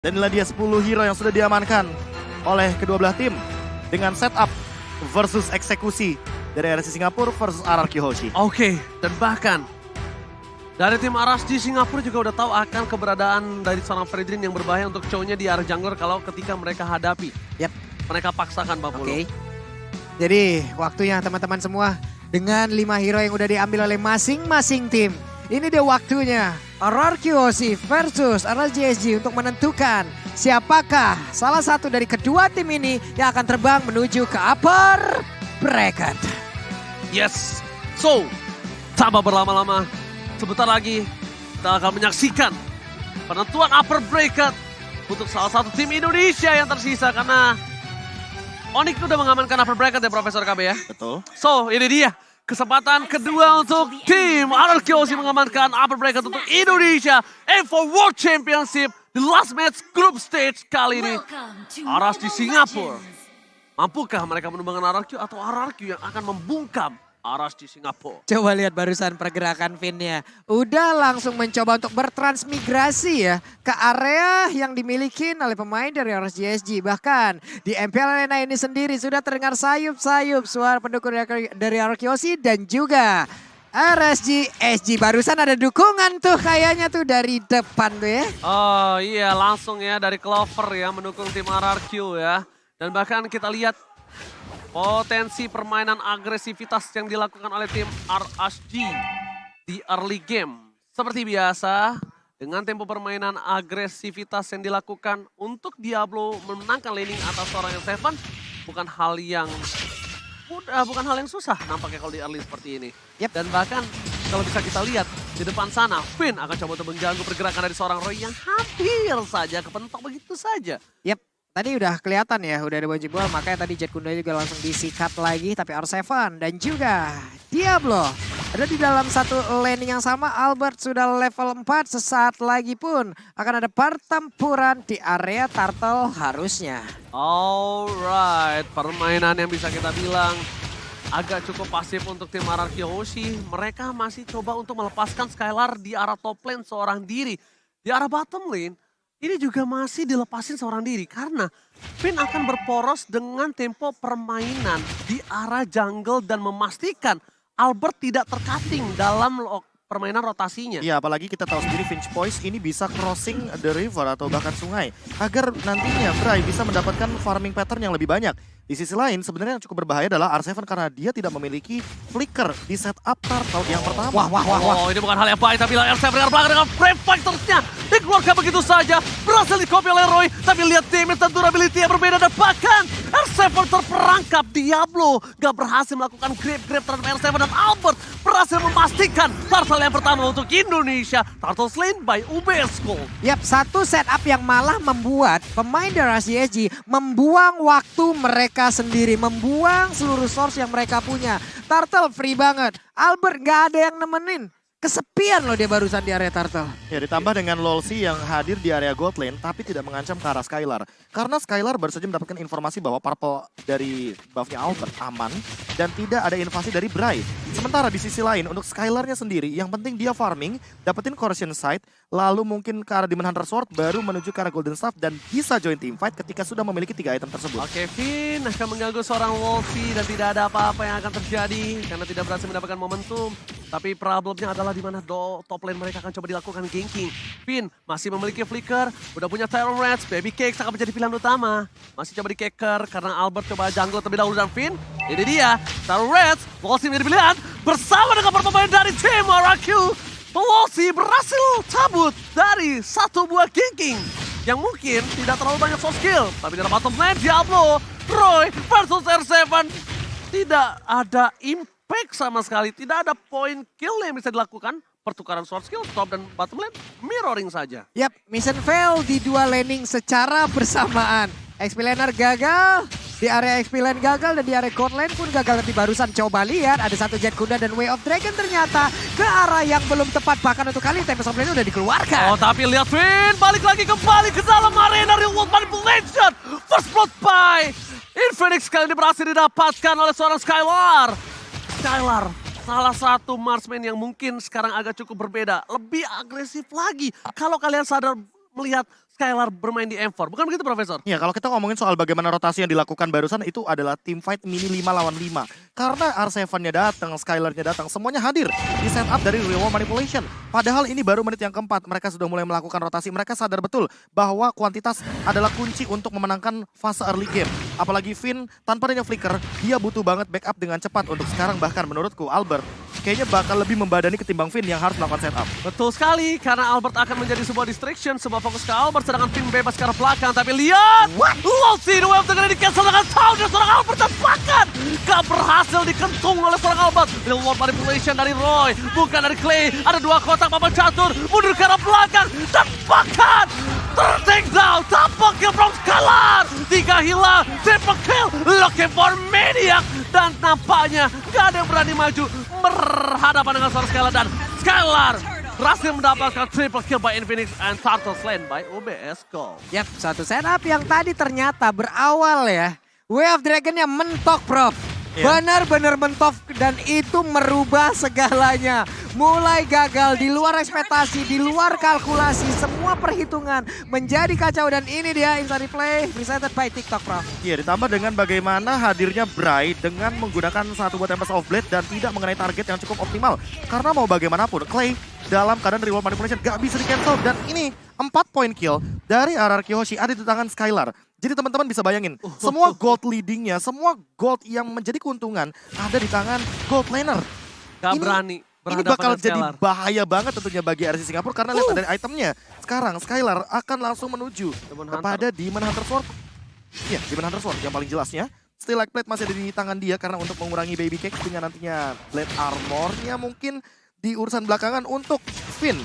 Dan inilah dia 10 hero yang sudah diamankan oleh kedua belah tim dengan setup versus eksekusi dari RSC Singapura versus RRQ Hoshi. Oke, dan bahkan dari tim RSG Singapura juga udah tahu akan keberadaan dari seorang Fredrin yang berbahaya untuk show-nya di area jungler kalau ketika mereka hadapi. Yap. Mereka paksakan Pak Polo. Oke. Jadi waktunya teman-teman semua dengan 5 hero yang udah diambil oleh masing-masing tim. Ini dia waktunya RRQ Hoshi versus RSGSG untuk menentukan siapakah salah satu dari kedua tim ini yang akan terbang menuju ke upper bracket. Yes. So, tanpa berlama-lama, sebentar lagi kita akan menyaksikan penentuan upper bracket untuk salah satu tim Indonesia yang tersisa karena Onyx udah mengamankan upper bracket ya Profesor KB ya. Betul. So, ini dia kesempatan kedua untuk tim RRQ Hoshi mengamankan upper bracket untuk Indonesia for World Championship di last match group stage kali ini. Aras di Singapura. Mampukah mereka menumbangkan RRQ atau RRQ yang akan membungkam Aras di Singapura? Coba lihat barusan pergerakan Finn-nya. Udah langsung mencoba untuk bertransmigrasi ya ke area yang dimiliki oleh pemain dari RSGSG. Bahkan di MPL Arena ini sendiri sudah terdengar sayup-sayup suara pendukung dari RRQ Hoshi dan juga RSGSG. Barusan ada dukungan tuh kayaknya tuh dari depan tuh ya. Oh iya, langsung ya dari Clover ya mendukung tim RRQ ya. Dan bahkan kita lihat potensi permainan agresivitas yang dilakukan oleh tim RSG di early game. Seperti biasa, dengan tempo permainan agresivitas yang dilakukan untuk Diablo memenangkan laning atas seorang Seven, bukan hal yang mudah, bukan hal yang susah nampaknya kalau di early seperti ini. Yep. Dan bahkan kalau bisa kita lihat di depan sana, Finn akan coba untuk mengganggu pergerakan dari seorang Roy yang hampir saja kepentok begitu saja. Yap. Tadi udah kelihatan ya, udah ada baju bola, makanya tadi Jet Kunda juga langsung disikat lagi. Tapi R7 dan juga Diablo ada di dalam satu laning yang sama. Albert sudah level 4, sesaat lagi pun akan ada pertempuran di area turtle harusnya. Alright, permainan yang bisa kita bilang agak cukup pasif untuk tim RRQ Hoshi. Mereka masih coba untuk melepaskan Skylar di arah top lane seorang diri. Di arah bottom lane, ini juga masih dilepasin seorang diri karena Finn akan berporos dengan tempo permainan di arah jungle dan memastikan Albert tidak tercutting dalam permainan rotasinya. Iya, apalagi kita tahu sendiri Finch Poise ini bisa crossing the river atau bahkan sungai agar nantinya Bray bisa mendapatkan farming pattern yang lebih banyak. Di sisi lain sebenarnya yang cukup berbahaya adalah R7 karena dia tidak memiliki flicker di setup turtle yang pertama. Wah. Oh, ini bukan hal yang baik, tapi R7 dengan belakang dengan frame fightersnya dikeluarkan begitu saja. Berhasil di-copy oleh Roy, tapi lihat damage dan durability yang berbeda dan bahkan R7 terperangkap. Diablo gak berhasil melakukan grab terhadap R7 dan Albert berhasil memastikan turtle yang pertama untuk Indonesia. Turtle slain by UBS Gold. Yap, satu setup yang malah membuat pemain dari RSGSG membuang waktu mereka sendiri, membuang seluruh source yang mereka punya. Turtle free banget, Albert gak ada yang nemenin. Kesepian loh dia barusan di area turtle. Ya, ditambah dengan Lolsi yang hadir di area gold lane tapi tidak mengancam ke arah Skylar. Karena Skylar baru saja mendapatkan informasi bahwa purple dari buffnya Albert aman dan tidak ada invasi dari Bray. Sementara di sisi lain untuk Skylarnya sendiri yang penting dia farming, dapetin Corrosion Sight, lalu mungkin ke arah Demon Hunter Sword baru menuju ke arah Golden Staff dan bisa join team fight ketika sudah memiliki 3 item tersebut. Oke, Finn akan mengganggu seorang Wolfie dan tidak ada apa-apa yang akan terjadi karena tidak berhasil mendapatkan momentum. Tapi problemnya adalah di mana top lane mereka akan coba dilakukan ganking. Finn masih memiliki flicker, udah punya Tyron Reds, Baby Cakes akan menjadi pilihan utama. Masih coba di-caker karena Albert coba jungle terlebih dahulu dan Finn. Ini dia, Tyron Reds, Wolfie menjadi pilihan bersama dengan pertempuran dari tim RRQ. Wolfie berhasil cabut dari satu buah ganking yang mungkin tidak terlalu banyak soft skill. Tapi dalam bottom lane, Diablo, Roy versus R7 tidak ada impact sama sekali. Tidak ada point kill yang bisa dilakukan. Pertukaran sword skill, top dan bottom lane, mirroring saja. Yap, mission fail di dua laning secara bersamaan. XP laner gagal, di area XP lane gagal dan di area gold lane pun gagal. Nanti barusan coba lihat ada satu Jet Kuda dan Way of Dragon ternyata ke arah yang belum tepat. Bahkan untuk kali Tempest of Lane udah dikeluarkan. Oh, tapi lihat Finn balik lagi kembali ke dalam arena real world manipulation. First blood by Infinix kali ini berhasil didapatkan oleh seorang Skylar. Skylar salah satu marksman yang mungkin sekarang agak cukup berbeda. Lebih agresif lagi. Kalau kalian sadar melihat Skylar bermain di M4. Bukan begitu, Profesor? Ya, kalau kita ngomongin soal bagaimana rotasi yang dilakukan barusan, itu adalah team fight mini 5 lawan 5. Karena R7-nya datang, Skylar-nya datang, semuanya hadir di setup dari Real World Manipulation. Padahal ini baru menit yang keempat, mereka sudah mulai melakukan rotasi. Mereka sadar betul bahwa kuantitas adalah kunci untuk memenangkan fase early game. Apalagi Finn, tanpa adanya flicker, dia butuh banget backup dengan cepat untuk sekarang. Bahkan menurutku, Albert kayaknya bakal lebih membadani ketimbang Finn yang harus melakukan setup. Betul sekali, karena Albert akan menjadi sebuah distraction, sebuah fokus ke Albert, sedangkan Finn bebas ke arah belakang. Tapi lihat, Lossy the Wave dengan di-cancel dengan sound dan seorang Albert dan bahkan gak berhasil dikentung oleh seorang Albert. Real World Manipulation dari Roy, bukan dari Clay. Ada dua kotak papan catur, mundur ke arah belakang dan bahkan take down, tapak kill from Skylar. 3 hilang, triple kill, looking for Maniac. Dan nampaknya gak ada yang berani maju berhadapan dengan seorang Skylar. Dan Skylar berhasil mendapatkan triple kill by Infinix and Turtle Slain by OBS Go. Yap, satu setup yang tadi ternyata berawal ya. Way of Dragon-nya mentok, Prof. Benar-benar mentok dan itu merubah segalanya. Mulai gagal, di luar ekspektasi, di luar kalkulasi, semua perhitungan menjadi kacau. Dan ini dia Inside Replay presented by TikTok, Prof. Iya, ditambah dengan bagaimana hadirnya Bray dengan menggunakan satu buah Tempest of Blade dan tidak mengenai target yang cukup optimal. Karena mau bagaimanapun, Clay dalam keadaan Real World Manipulation gak bisa di-cancel. Dan ini 4 point kill dari RRQ Hoshi ada di tangan Skylar. Jadi teman-teman bisa bayangin, semua gold leadingnya, semua gold yang menjadi keuntungan ada di tangan gold laner. Gak Ini- berani Ini berhadapan bakal dengan jadi Skylar. bahaya banget tentunya bagi RC Singapura karena lihat dari itemnya. Sekarang Skylar akan langsung menuju Demon kepada Demon Hunter Sword. Iya, Demon Hunter Sword yang paling jelasnya. Still Like Plate masih ada di tangan dia karena untuk mengurangi Baby Cake dengan nantinya Blade Armor-nya mungkin di urusan belakangan untuk Finn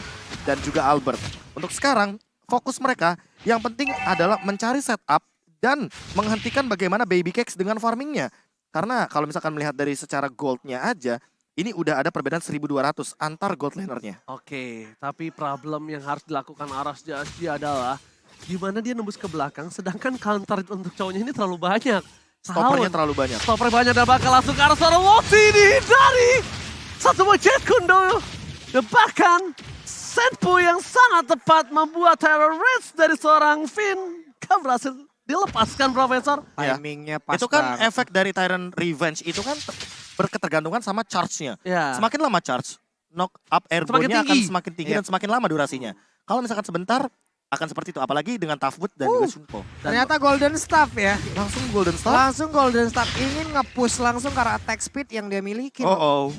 dan juga Albert. Untuk sekarang fokus mereka yang penting adalah mencari setup dan menghentikan bagaimana Baby Cakes dengan farmingnya. Karena kalau misalkan melihat dari secara goldnya aja, ini udah ada perbedaan 1200 antar gold lanernya. Oke, tapi problem yang harus dilakukan Aras Jasdi adalah gimana dia nembus ke belakang sedangkan counter untuk cowoknya ini terlalu banyak. Stoppernya terlalu banyak. Stopper banyak dan bakal langsung ke arah seorang Lossy dihindari. Satu buah Jet Kundo. Dan bahkan Senpu yang sangat tepat membuat terror race dari seorang Finn. Kan berhasil dilepaskan, Profesor. Ya. Timingnya pas Itu kan banget. efek dari Tyrant Revenge itu kan berketergantungan sama charge-nya. Ya. Semakin lama charge, knock up Semakin airborne-nya akan tinggi. semakin tinggi Iya. dan semakin lama durasinya. Kalau misalkan sebentar akan seperti itu, apalagi dengan Tough Wood dan juga Shunpo. Ternyata Golden Staff ya. Langsung Golden Star. Langsung Golden Staff ingin nge-push langsung karena attack speed yang dia miliki. Oh.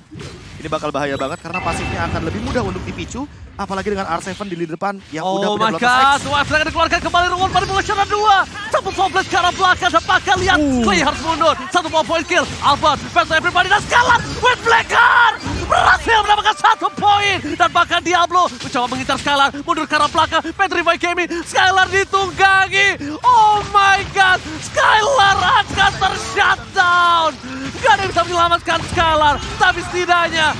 Ini bakal bahaya banget karena pasifnya akan lebih mudah untuk dipicu. Apalagi dengan R7 di lead depan yang udah Oh my punya god, 12x. Wah, sedang dikeluarkan kembali Real World Manipulation 2. Satu toplet ke arah belakang dan bahkan lihat Clay harus mundur. Satu point kill, Albert, Fast Everybody dan Skylar with Blacker berhasil mendapatkan 1 poin. Dan bahkan Diablo mencoba mengincar Skylar, mundur ke arah belakang, Petrify Kemi, Skylar ditunggangi. Oh my god, Skylar akan ter-shutdown. Gak ada yang bisa menyelamatkan Skylar, tapi setidaknya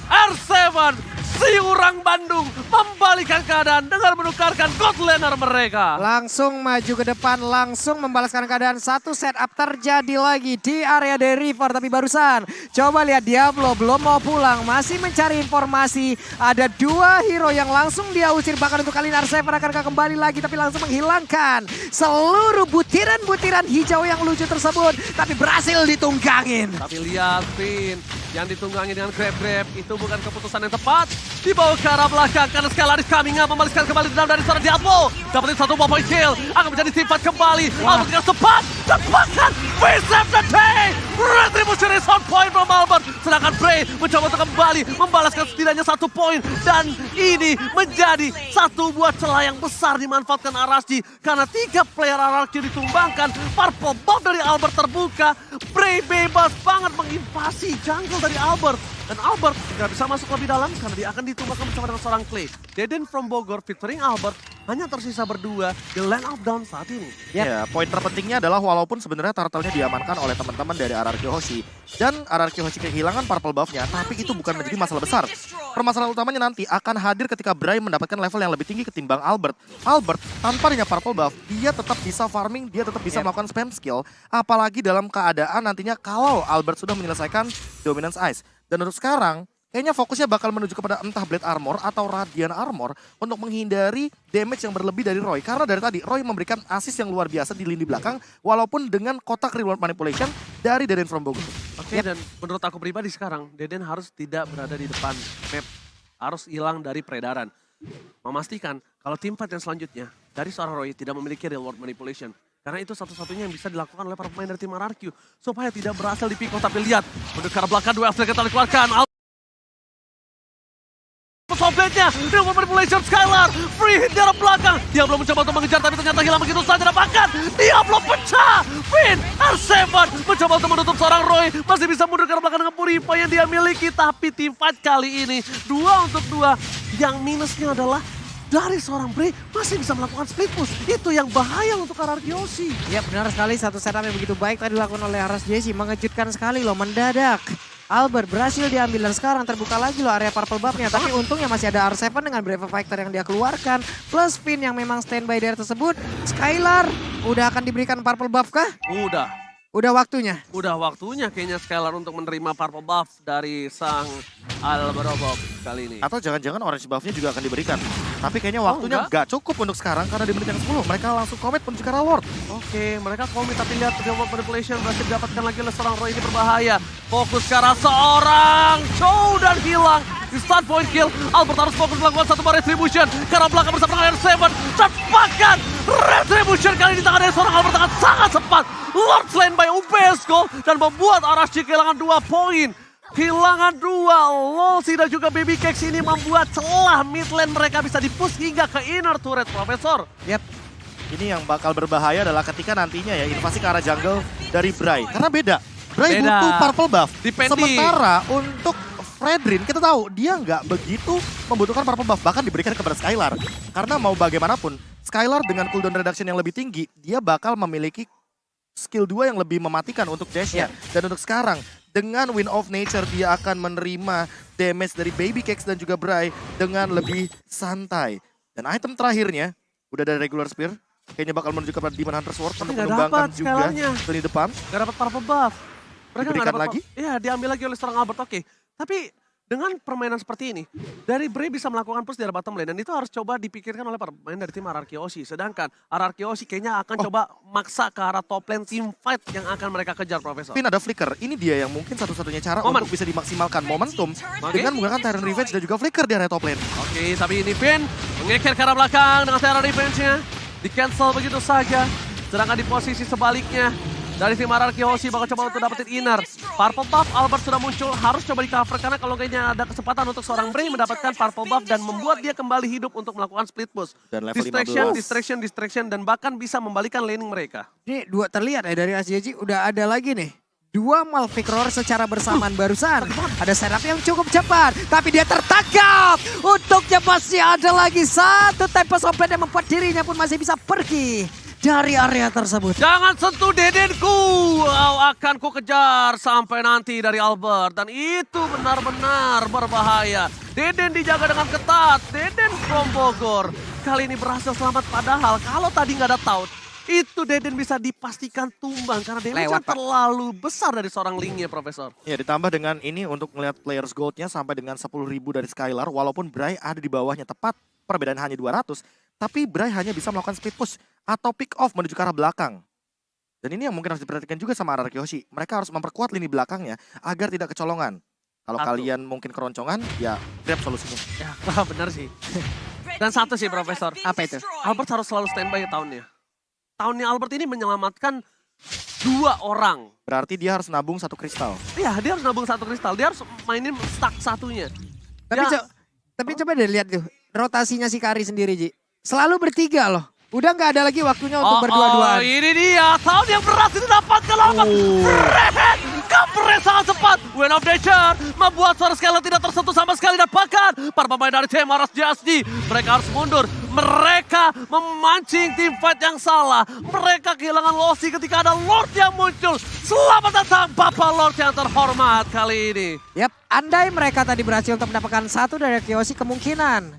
R7 si orang Bandung membalikan keadaan dengan menukarkan god laner mereka. Langsung maju ke depan, langsung membalaskan keadaan. Satu setup terjadi lagi di area dari River. Tapi barusan, coba lihat Diablo belum mau pulang. Masih mencari informasi. Ada 2 hero yang langsung dia usir. Bahkan untuk kali ini R7 akan kembali lagi. Tapi langsung menghilangkan seluruh butiran-butiran hijau yang lucu tersebut. Tapi berhasil ditunggangin. Tapi lihat Finn yang ditunggangi dengan grab-grab itu bukan keputusan yang tepat. Dibawa ke arah belakang karena Skylar is coming up, membalaskan kembali dendam dari seorang Diablo. Dapetin 1 point kill, akan menjadi sifat kembali. Albert dengan cepat, dan bahkan Finn save the day. Retribution is on point from Albert. Sedangkan Bray mencoba untuk kembali membalaskan setidaknya 1 poin. Dan ini menjadi satu buah celah yang besar dimanfaatkan Arasji. Karena 3 player RRQ ditumbangkan, purple buff dari Albert terbuka. Bray bebas banget menginvasi jungle dari Albert. Dan Albert gak bisa masuk lebih dalam karena dia akan ditumbangkan bersama dengan seorang Clay. Deden from Bogor featuring Albert hanya tersisa berdua di Land of Down saat ini. Ya, poin terpentingnya adalah walaupun sebenarnya turtle-nya diamankan oleh teman-teman dari RRQ Hoshi. Dan RRQ Hoshi kehilangan purple buff-nya, tapi itu bukan menjadi masalah besar. Permasalahan utamanya nanti akan hadir ketika Bray mendapatkan level yang lebih tinggi ketimbang Albert. Albert, tanpa adanya purple buff, dia tetap bisa farming, dia tetap bisa melakukan spam skill. Apalagi dalam keadaan nantinya kalau Albert sudah menyelesaikan Dominance Ice. Dan untuk sekarang, kayaknya fokusnya bakal menuju kepada entah Blade Armor atau Radiant Armor untuk menghindari damage yang berlebih dari Roy. Karena dari tadi Roy memberikan assist yang luar biasa di lini belakang walaupun dengan kotak reward manipulation dari Deden from Bogor. Oke, dan menurut aku pribadi sekarang, Deden harus tidak berada di depan map. Harus hilang dari peredaran. Memastikan kalau tim fight yang selanjutnya dari seorang Roy tidak memiliki reward manipulation. Karena itu satu-satunya yang bisa dilakukan oleh para pemain dari tim RRQ. Supaya tidak berhasil di pick off, tapi lihat. Mendekat ke arah belakang, dua F kita dikeluarkan. Soblenya, reward manipulation Skylar. Free hit di arah belakang. Dia belum mencoba untuk mengejar, tapi ternyata hilang begitu saja. Dapatkan, dia belum pecah. Finn, R7 mencoba untuk menutup seorang Roy. Masih bisa mundur ke arah belakang dengan Purifier yang dia miliki. Tapi tim fight kali ini 2 untuk 2. Yang minusnya adalah dari seorang Bray masih bisa melakukan split push. Itu yang bahaya untuk RRQ. Ya benar sekali, satu setup yang begitu baik tadi dilakukan oleh RSJC. Mengejutkan sekali loh, mendadak. Albert berhasil diambil dan sekarang terbuka lagi loh area purple buff-nya. Tapi untungnya masih ada R7 dengan Brave Fighter yang dia keluarkan. Plus Finn yang memang standby dari tersebut. Skylar udah akan diberikan purple buff kah? Udah waktunya. Udah waktunya kayaknya Skylar untuk menerima purple buff dari sang Alberobov kali ini. Atau jangan-jangan orange buff-nya juga akan diberikan. Tapi kayaknya waktunya nggak cukup untuk sekarang karena di menit yang 10 mereka langsung commit menuju ke arah Lord. Oke, mereka komit tapi lihat reward manipulation berhasil didapatkan lagi oleh seorang Roy, ini berbahaya. Fokus ke arah seorang Chow dan hilang. Di start point kill, Albert harus fokus melakukan satu bar retribution. Ke arah belakang bersama dengan R7. Cepatkan retribution kali ini di tangan dari seorang Albert akan sangat cepat. Lord slain by UPS Gold dan membuat RSG kehilangan 2 poin. Kehilangan 2, Lolsi dan juga Baby Cakes ini membuat celah mid lane mereka bisa di-push hingga ke inner turret, Profesor. Yap. Ini yang bakal berbahaya adalah ketika nantinya ya invasi ke arah jungle dari Bray. Karena beda. Bray butuh purple buff. Sementara untuk Fredrin kita tahu dia nggak begitu membutuhkan purple buff. Bahkan diberikan kepada Skylar. Karena mau bagaimanapun, Skylar dengan cooldown reduction yang lebih tinggi, dia bakal memiliki skill 2 yang lebih mematikan untuk dash-nya. Dan untuk sekarang, dengan Wind of Nature dia akan menerima damage dari Baby Cakes dan juga Bray dengan lebih santai. Dan item terakhirnya, udah dari regular spear, kayaknya bakal menuju kepada Demon Hunter Sword untuk menumbangkan juga di depan. Gak dapat purple buff. Mereka Diberikan gak dapat lagi? Iya, diambil lagi oleh seorang Albert, oke. Tapi dengan permainan seperti ini, dari Bray bisa melakukan push di arah bottom lane. Dan itu harus coba dipikirkan oleh para pemain dari tim RRQ. Sedangkan RRQ kayaknya akan coba maksa ke arah top lane team fight yang akan mereka kejar, Profesor. Pin ada flicker, ini dia yang mungkin satu-satunya cara untuk bisa dimaksimalkan momentum dengan menggunakan Tyrant Revenge dan juga flicker di area top lane. Oke, tapi ini Pin mengeker ke arah belakang dengan Tyrant Revenge-nya. Di cancel begitu saja. Sedangkan di posisi sebaliknya, dari tim RRQ bakal coba untuk dapetin inner. Purple buff Albert sudah muncul, harus coba di cover karena kalau kayaknya ada kesempatan untuk seorang Bray mendapatkan purple buff dan membuat dia kembali hidup untuk melakukan split push. Dan level 15. Distraction dan bahkan bisa membalikan laning mereka. Ini dua terlihat ya dari SJJ udah ada lagi nih. 2 Malphite Roar secara bersamaan barusan. Ada setup yang cukup cepat. Tapi dia tertangkap. Untuknya masih ada lagi satu Tempest of Blade yang membuat dirinya pun masih bisa pergi dari area tersebut. Jangan sentuh Dedenku, akan ku kejar sampai nanti dari Albert. Dan itu benar-benar berbahaya. Deden dijaga dengan ketat, Deden from Bogor. Kali ini berhasil selamat padahal kalau tadi nggak ada taunt, itu Deden bisa dipastikan tumbang karena damage terlalu besar dari seorang Lingnya, Profesor. Ya, ditambah dengan ini untuk melihat players goldnya sampai dengan 10.000 dari Skylar. Walaupun Bray ada di bawahnya tepat, perbedaan hanya 200. Tapi Bray hanya bisa melakukan speed push atau pick off menuju ke arah belakang. Dan ini yang mungkin harus diperhatikan juga sama RRQ. Mereka harus memperkuat lini belakangnya agar tidak kecolongan. Kalau kalian mungkin keroncongan, ya grab solusinya. Ya, benar sih. Dan satu sih, Profesor. Apa itu? Albert harus selalu standby tahunnya. Tahunnya Albert ini menyelamatkan 2 orang. Berarti dia harus nabung 1 kristal. Iya, dia harus nabung 1 kristal. Dia harus mainin stack satunya. Tapi coba deh lihat tuh rotasinya si Kari sendiri, Ji. Selalu bertiga loh. Udah nggak ada lagi waktunya untuk berdua-duaan. Ini dia, tahun yang berhasil didapatkan Albert. Covernya sangat cepat. Wind of Nature membuat suara Skylar tidak tersentuh sama sekali. Dan bahkan para pemain dari tim RSJSD, mereka harus mundur. Mereka memancing tim fight yang salah. Mereka kehilangan Losi ketika ada Lord yang muncul. Selamat datang Bapak Lord yang terhormat kali ini. Yap, andai mereka tadi berhasil untuk mendapatkan satu dari Kiyoshi, kemungkinan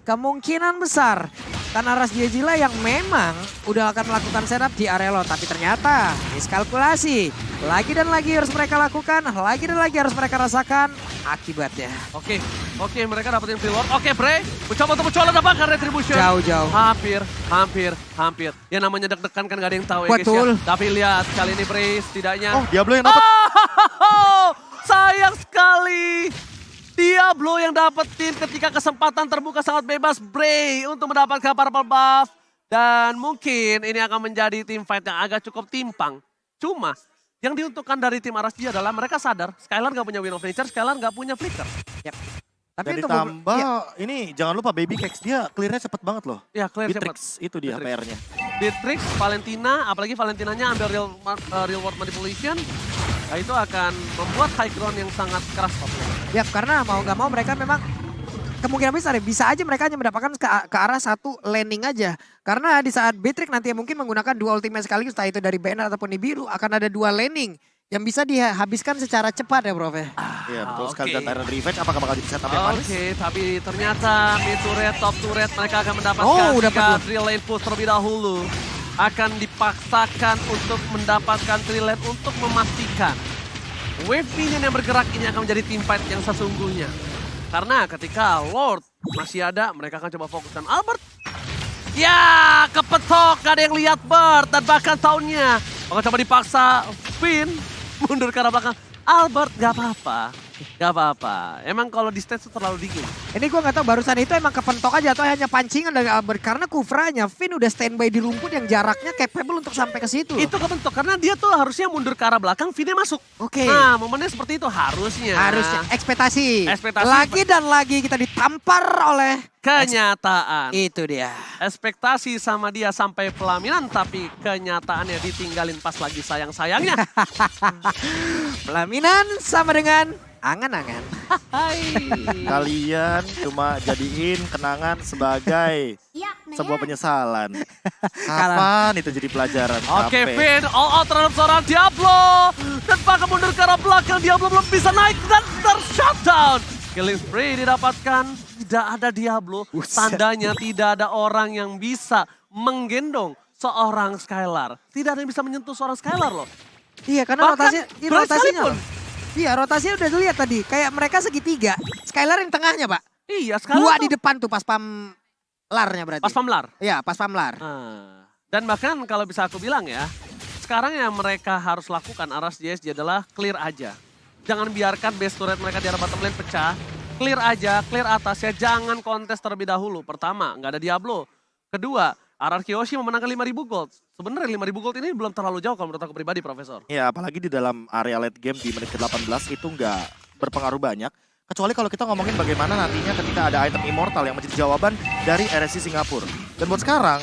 besar. Karena Ras Jila yang memang udah akan melakukan setup di area low. Tapi ternyata miskalkulasi. Lagi dan lagi harus mereka lakukan, lagi dan lagi harus mereka rasakan akibatnya. Oke, mereka dapetin free Lord. Oke, Bray, mencoba untuk dapatkan retribution. Jauh-jauh. Hampir. Ya namanya deg-degan kan gak ada yang tahu ya guys Betul. ya. Tapi lihat kali ini Bray setidaknya. Oh, Diablo yang dapat. Sayang sekali. Diablo yang dapetin ketika kesempatan terbuka sangat bebas Bray untuk mendapatkan purple buff. Dan mungkin ini akan menjadi tim fight yang agak cukup timpang. Cuma yang diuntukkan dari tim RSG adalah mereka sadar Skylar gak punya Wind of Nature, Skylar gak punya Flicker. Yap. Dan untuk ditambah ya, ini jangan lupa Baby Cakes dia clearnya cepet banget loh. Ya, clear cepat. Beatrix itu dia Beatrix. PR-nya. Beatrix, Valentina, apalagi Valentinanya ambil real world manipulation. Nah, itu akan membuat high ground yang sangat keras. ya, karena mau nggak mau mereka memang kemungkinan besar ya, bisa aja mereka hanya mendapatkan ke arah satu landing aja. Karena di saat Beatrix nanti mungkin menggunakan dua ultimate sekaligus, entah itu dari banner ataupun di biru, akan ada dua landing yang bisa dihabiskan secara cepat ya Prof. Iya betul sekali. oke. Dan Iron Revenge apakah bakal jadi setup yang manis? Oke, tapi ternyata mid turret, top turret mereka akan mendapatkan Oh, dapat loh. drill lane push terlebih dahulu. Akan dipaksakan untuk mendapatkan drill lane untuk memastikan wave minion yang bergerak ini akan menjadi team fight yang sesungguhnya. Karena ketika Lord masih ada, mereka akan coba fokuskan Albert. Ya, kepetok, gak ada yang lihat Bert dan bahkan tahunnya. Akan coba dipaksa Finn mundur ke arah belakang. Albert gak apa-apa. Emang kalau di stage itu terlalu dingin. Ini gue nggak tahu barusan itu emang kepentok aja atau hanya pancingan dari Albert. Karena Kufranya, Finn udah standby di rumput yang jaraknya capable untuk sampai ke situ. Itu kebentuk karena dia tuh harusnya mundur ke arah belakang, Finn-nya masuk. Oke. Nah, momennya seperti itu harusnya. Harusnya ekspektasi. Ekspektasi. Lagi dan lagi kita ditampar oleh Kenyataan. itu dia. Ekspektasi sama dia sampai pelaminan, tapi kenyataannya ditinggalin pas lagi sayang-sayangnya. Pelaminan sama dengan angan-angan. Hai. Kalian cuma jadiin kenangan sebagai sebuah penyesalan. Kapan itu jadi pelajaran? Oke, Capek. Finn all out terhadap seorang Diablo. Dan bahkan mundur ke arah belakang, Diablo belum bisa naik dan ter-shutdown. Killing spree didapatkan, tidak ada Diablo. Buset. Tandanya tidak ada orang yang bisa menggendong seorang Skylar. Tidak ada yang bisa menyentuh seorang Skylar loh. Iya karena Bahkan Bryce rotasinya. sekalipun. Iya rotasinya udah dilihat tadi. Kayak mereka segitiga. Skylar yang tengahnya Pak. Iya, Skylar Dua tuh di depan tuh pas pamlarnya berarti. pas pamlar. Iya pas pamlar. Dan bahkan kalau bisa aku bilang ya, sekarang yang mereka harus lakukan Aras JSG adalah clear aja. Jangan biarkan base turret mereka di arah bottom lane pecah. Clear aja, clear atasnya, jangan kontes terlebih dahulu. Pertama, nggak ada Diablo. Kedua, RR Kiyoshi memenangkan 5.000 gold. Sebenarnya 5.000 gold ini belum terlalu jauh kalau menurut aku pribadi, Profesor. Ya apalagi di dalam area late game di menit ke-18 itu nggak berpengaruh banyak. Kecuali kalau kita ngomongin bagaimana nantinya ketika ada item immortal yang menjadi jawaban dari RSC Singapura. Dan buat sekarang,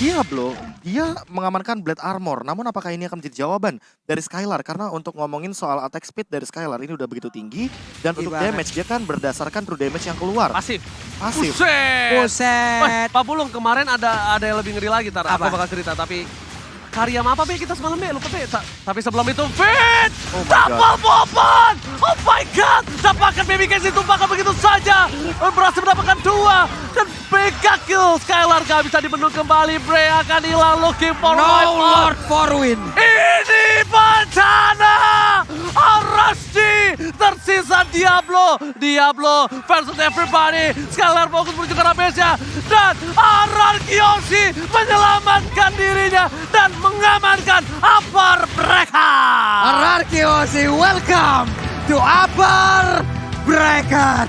Diablo, dia mengamankan Blade Armor. Namun apakah ini akan menjadi jawaban dari Skylar? Karena untuk ngomongin soal attack speed dari Skylar ini udah begitu tinggi. Dan untuk Gimana? damage, dia kan berdasarkan true damage yang keluar. Pasif. Pasif. Buset! Wah, Buset. Pak Bulung kemarin ada yang lebih ngeri lagi, Tar. Aku Apa? bakal cerita, tapi karya apa Be kita semalam Be? Lupa Be. Tapi sebelum itu, Fit! Oh my Double bobon! Oh my God! Dapatkan Baby Case ditumpahkan begitu saja. Berhasil mendapatkan 2. Dan mega kill. Skylar gak bisa dibendung kembali. Bray akan hilang looking for No wipe out. Lord for win. Ini bencana! Arasji tersisa Diablo. Diablo versus everybody. Skylar fokus menuju ke arah base-nya. Dan RR Kiyoshi menyelamatkan dirinya. Dan mengamankan upper mereka. RR Kiyoshi welcome to upper bracket.